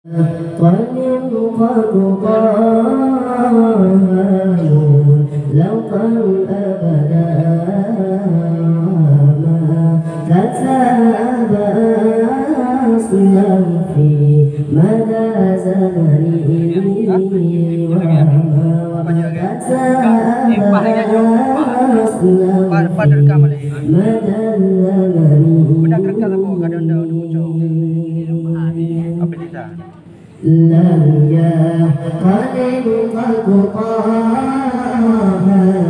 طريقة طه مطلقا أبدا ما كتب أصلا في مدى زمنه وما كتب أصلا في مدى زمنه لم يقلب قلب طه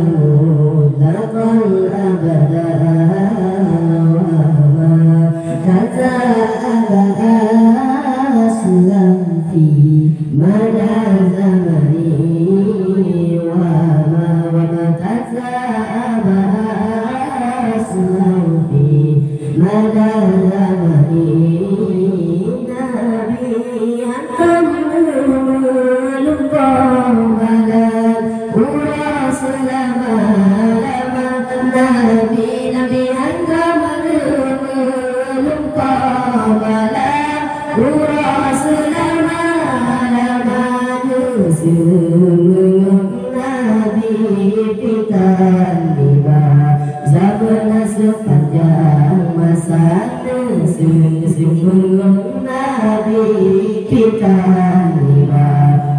مطلقا أبدا وما كتب أصلا في مدى زمنه وما كتب أصلا في مدى زمنه sepanjang masa Nabi kita tiba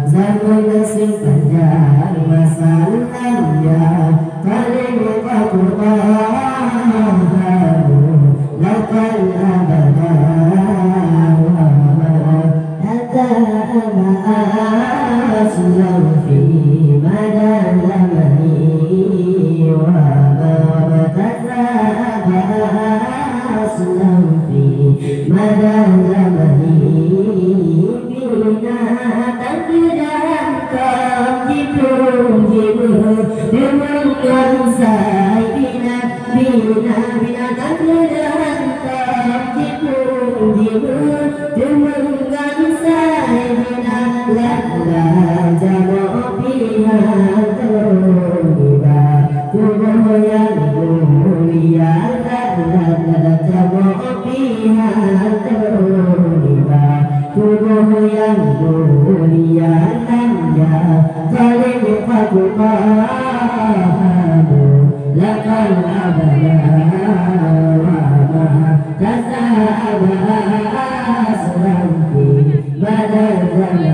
zaman sepanjang masa ya paling lakukan abada hatta aslam fi mada zamani wa aslam fi mada zamani bina takdiran dengan saya bina takdiran dengan saya bina la jamu pihak terliba tubuh yang mulia la jamu pihak terliba tubuh yang mulia nanya paling fakuqahamu lakal abada wama tasaba asram fi mada zamani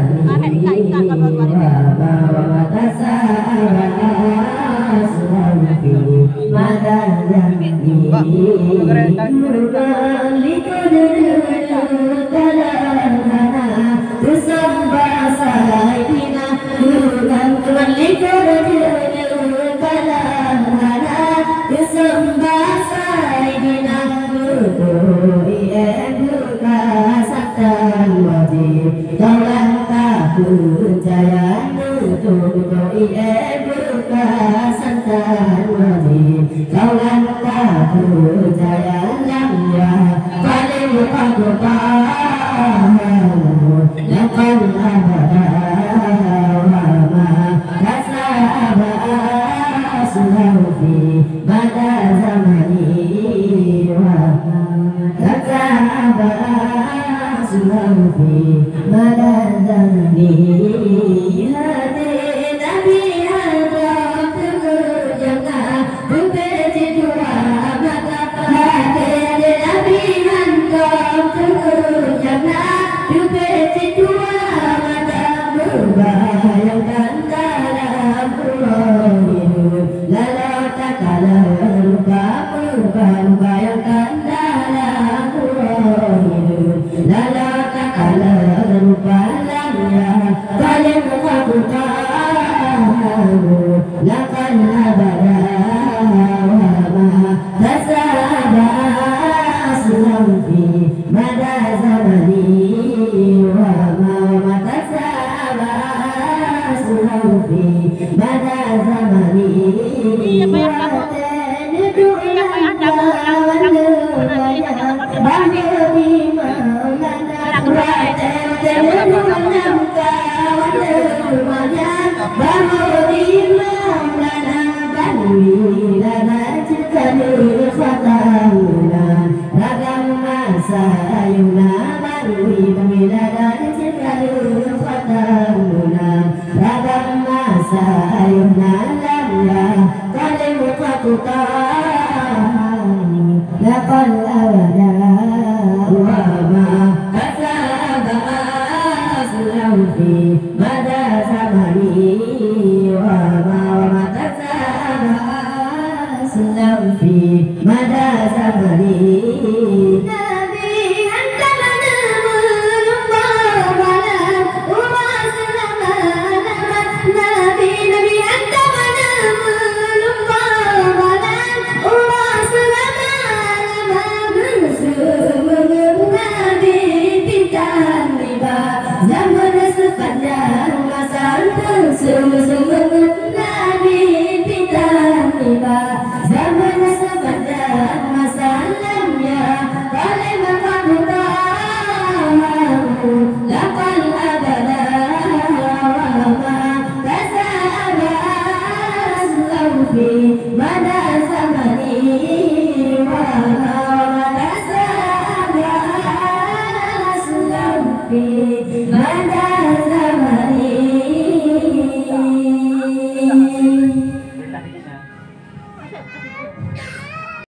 wama tasaba asram fi mada zamani أسلم في مدى زمني وما تساءل أسلم في مدى